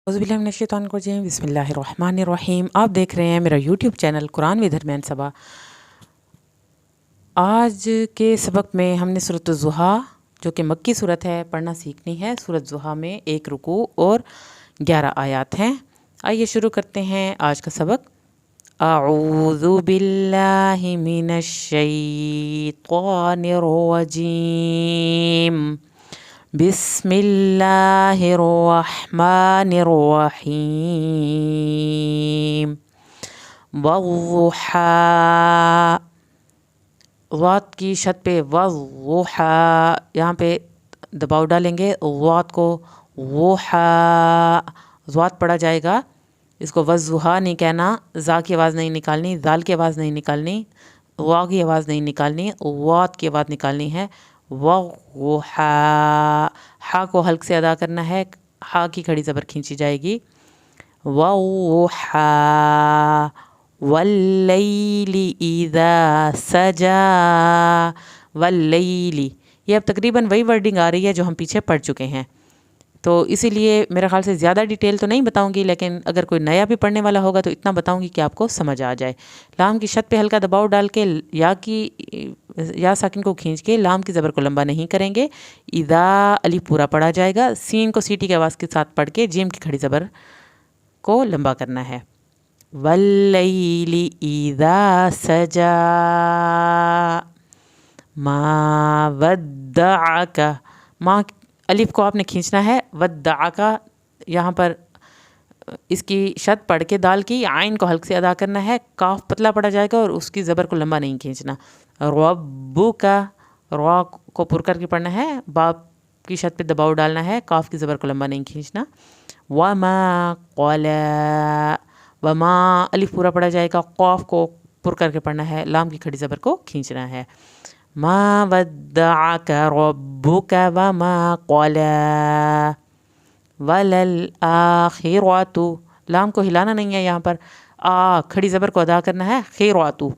औज़ुबिल्लाहिमिनश्शैतानिर्रजीम बिस्मिल्लाहिर्रहमानिर्रहीम। आप देख रहे हैं मेरा यूट्यूब चैनल कुरान विद हरमैन सबा। आज के सबक में हमने सूरत ज़ुहा जो कि मक्की सूरत है पढ़ना सीखनी है। सूरत ज़ुहा में 1 रुकू और 11 आयात हैं। आइए शुरू करते हैं आज का सबक। अऊज़ु बिल्लाहि मिनश शैतानिर रजीम। बिस्मिल्लाहिर्रहमानिर्रहीम। वज़्ज़ुहा, ज़ात की शत पे वज़्ज़ुहा, यहाँ पे दबाव डालेंगे ज़ात को। वुहा ज़ात पढ़ा जाएगा, इसको वज़्ज़ुहा नहीं कहना। ज़ा की आवाज़ नहीं निकालनी, ज़ाल की आवाज़ नहीं निकालनी, वा की आवाज़ नहीं निकालनी, ज़ात की आवाज़ निकालनी है। वज़्ज़ुहा, हा को हल्क से अदा करना है, हा की खड़ी ज़बर खींची जाएगी। वज़्ज़ुहा वल्लैलि इज़ा सजा। वल्लैलि, ये अब तकरीबन वही वर्डिंग आ रही है जो हम पीछे पढ़ चुके हैं, तो इसीलिए मेरे ख़्याल से ज़्यादा डिटेल तो नहीं बताऊंगी, लेकिन अगर कोई नया भी पढ़ने वाला होगा तो इतना बताऊंगी कि आपको समझ आ जाए। लाम की शत पे हल्का दबाव डाल के या साकिन को खींच के लाम की ज़बर को लंबा नहीं करेंगे। इज़ा अली पूरा पढ़ा जाएगा। सीन को सीटी की आवाज़ के साथ पढ़ के जीम की खड़ी ज़बर को लंबा करना है। वल्लैलि इज़ा सजा मा वद्दअका, माँ अलिफ को आपने खींचना है। वद्दअका, यहाँ पर इसकी शत पढ़ के दाल की आइन को हल्क से अदा करना है। काफ पतला पड़ा जाएगा और उसकी ज़बर को लंबा नहीं खींचना। रब्बुका, रा को पुर करके पढ़ना है। बाप की शत पे दबाव डालना है, काफ की ज़बर को लंबा नहीं खींचना। वमा क़ला, वमा अलिफ पूरा पढ़ा जाएगा, क़ाफ को पुर करके पढ़ना है, लाम की खड़ी ज़बर को खींचना है। मा वद्दअका रब्बुका वमा क़ला वलल आखिरतु, लाम को हिलाना नहीं है, यहाँ पर आ खड़ी ज़बर को अदा करना है। खिरतु,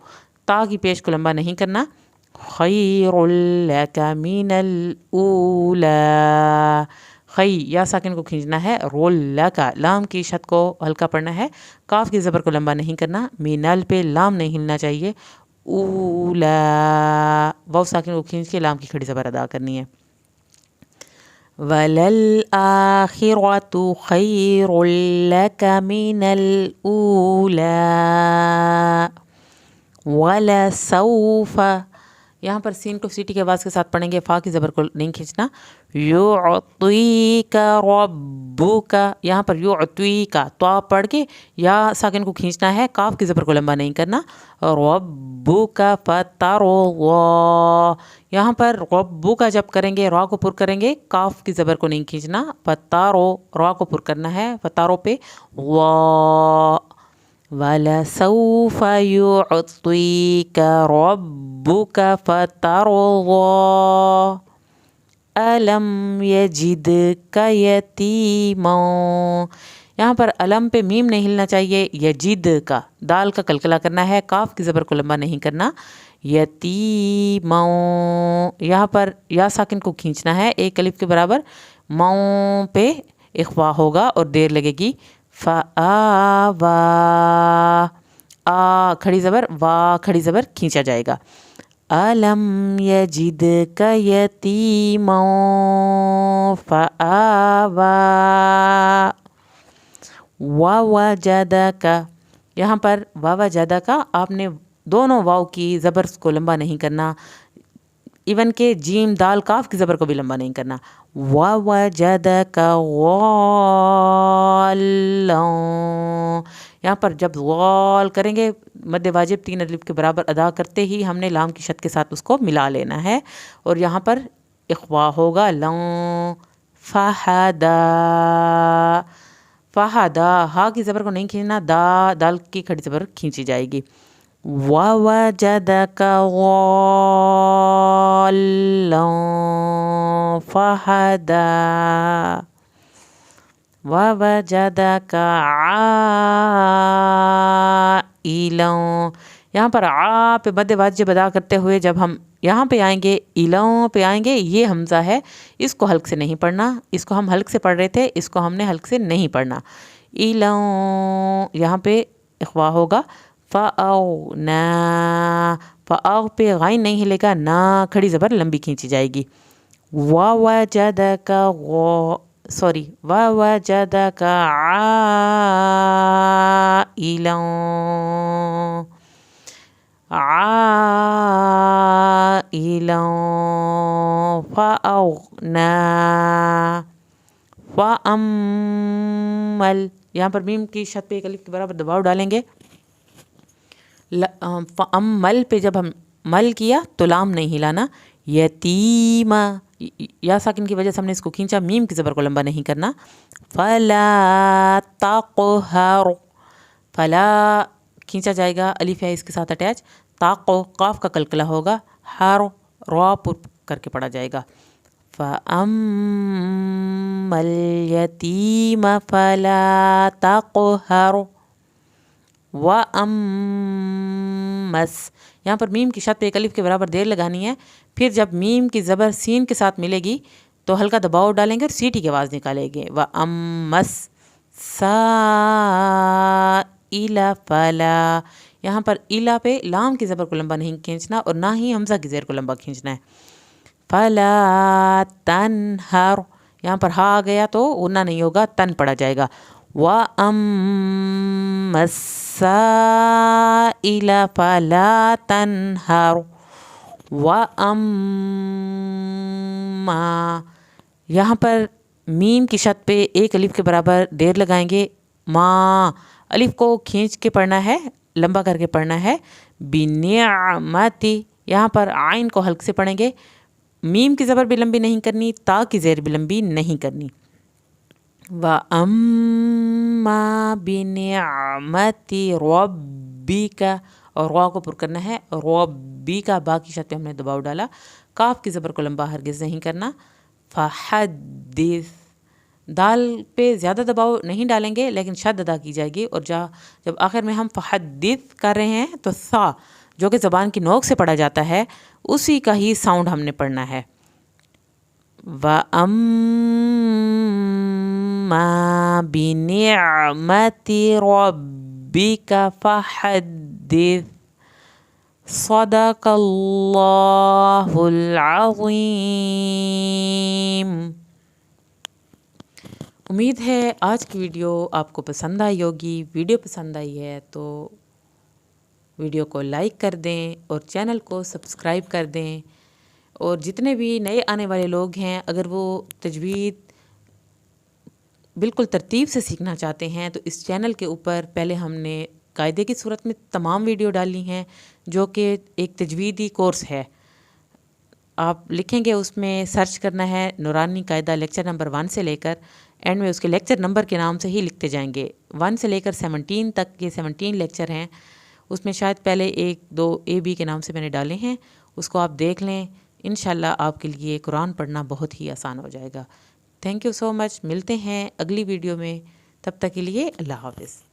ता की पेश को लंबा नहीं करना। खैरुल लका मिनल ऊला, खई या साकिन को खींचना है। रोल लका, लाम की शत को हल्का पढ़ना है, काफ की ज़बर को लंबा नहीं करना। मिनल पे लाम नहीं हिलना चाहिए। ऊला, वाव साकिन को खींच के लाम की खड़ी ज़बर अदा करनी है। वलल आखिरतु खैरुल लका मिनल ऊला वलसौफा, यहाँ पर सीन को सीटी के आवाज़ के साथ पढ़ेंगे, फ़ा की ज़बर को नहीं खींचना। युअतीका रब्बुका, यहाँ पर युअतीका तो पढ़ के या साकिन को खींचना है, काफ की ज़बर को लंबा नहीं करना। रब्बुका फतरल्लाह, यहाँ पर रब्बुका जब करेंगे रा को पुर करेंगे, काफ की ज़बर को नहीं खींचना। फतारो, रा को पुर करना है, फतारो पे वा। वलसौफा युअतीका रब्बुका फतरल्लाह अलम यजिदका यतीमा, यहाँ पर अलम पे मीम नहीं हिलना चाहिए। यजिद का दाल का कलकला करना है, काफ की ज़बर को लंबा नहीं करना। यतीमा, यहाँ पर या साकिन को खींचना है, एक अलिफ के बराबर। माओ पे इख्वा होगा और देर लगेगी। फ़आवा, आ खड़ी ज़बर, वा खड़ी ज़बर खींचा जाएगा। अलम यजिदका यतीमा फ़आवा ववजदका, यहाँ पर ववजदका आपने दोनों वाव की ज़बर को लंबा नहीं करना, इवन के जीम दाल काफ की ज़बर को भी लंबा नहीं करना। ववजदका ग़ाल्लन, यहाँ पर जब ग़ाल करेंगे मद्दे वाजिब 3 अलिफ के बराबर अदा करते ही हमने लाम की शत के साथ उसको मिला लेना है और यहाँ पर इख्वा होगा। लं फ़हदा, फ़हदा हा की ज़बर को नहीं खींचना, दाल की खड़ी ज़बर खींची जाएगी। ववजदका ग़ाल्लन फ़हदा ववजदका आइलन, यहाँ पर आ पे मध्य वाजिब अदा करते हुए जब हम यहाँ पे आएंगे, इलों पे आएंगे, ये हमज़ा है, इसको हल्क से नहीं पढ़ना। इसको हम हल्क से पढ़ रहे थे, इसको हमने हल्क से नहीं पढ़ना। इलों यहाँ पे इख्वा होगा। फ़ाओ ना, फ़ाओ पे गाइन नहीं हिलेगा, ना खड़ी ज़बर लंबी खींची जाएगी। वजदका वजदका आइलन, आइलन फ़अग़ना फ़अम्मल, यहाँ पर मीम की शत पे एक अलिफ के बराबर दबाव डालेंगे। फ़अम्मल पे जब हम मल किया तो लाम नहीं हिलाना। यतीमा, या साकिन की वजह से हमने इसको खींचा, मीम की ज़बर को लंबा नहीं करना। फला तक़हर, फला खींचा जाएगा, अलिफ है इसके साथ अटैच। ताक़ो काफ का कलकला होगा, हर रा पुर करके पढ़ा जाएगा। फ़अम्मल यतीम फला तक़हर वअम्मस, यहाँ पर मीम की शत पे एक अलिफ के बराबर देर लगानी है। फिर जब मीम की ज़बर सीन के साथ मिलेगी तो हल्का दबाव डालेंगे और सीटी की आवाज़ निकालेंगे। वअम्मस साइला फला, यहाँ पर इला पे लाम की ज़बर को लंबा नहीं खींचना और ना ही हमज़ा की ज़ेर को लंबा खींचना है। फला तनहर, यहाँ पर हा आ गया तो उन्ना नहीं होगा, तन पड़ा जाएगा। वअम्मस साइला फला तनहर वअम्मा, यहाँ पर मीम की शत पे एक अलिफ के बराबर देर लगाएंगे। माँ, अलिफ को खींच के पढ़ना है, लंबा करके पढ़ना है। बिनिअमती, यहाँ पर आइन को हल्क से पढ़ेंगे, मीम की ज़बर भी लंबी नहीं करनी, ता की ज़ेर भी लंबी नहीं करनी। वअम्मा बिनिअमति रब्बिका, और वा को पुर करना है। रब्बिका, बा की शत पे हमने दबाव डाला, काफ की ज़बर को लंबा हरगिज़ नहीं करना। फ़हद्दिस, दाल पे ज़्यादा दबाव नहीं डालेंगे लेकिन शद अदा की जाएगी, और जब आखिर में हम फ़हद्दिस कर रहे हैं तो सा जो कि ज़बान की नोक से पढ़ा जाता है उसी का ही साउंड हमने पढ़ना है। वअम्मा बिनिअमति रब्बिका फ़हद्दिस सदक़ल्लाहुल अज़ीम। उम्मीद है आज की वीडियो आपको पसंद आई होगी। वीडियो पसंद आई है तो वीडियो को लाइक कर दें और चैनल को सब्सक्राइब कर दें। और जितने भी नए आने वाले लोग हैं, अगर वो तजवीद बिल्कुल तरतीब से सीखना चाहते हैं तो इस चैनल के ऊपर पहले हमने कायदे की सूरत में तमाम वीडियो डाली हैं जो कि एक तजवीदी कोर्स है। आप लिखेंगे, उसमें सर्च करना है नूरानी कायदा लेक्चर नंबर 1 से लेकर एंड में उसके लेक्चर नंबर के नाम से ही लिखते जाएंगे। 1 से लेकर 17 तक ये 17 लेक्चर हैं। उसमें शायद पहले 1 2 AB के नाम से मैंने डाले हैं, उसको आप देख लें। इंशाल्लाह आपके लिए कुरान पढ़ना बहुत ही आसान हो जाएगा। Thank you so much. मिलते हैं अगली वीडियो में, तब तक के लिए अल्लाह हाफ़िज़।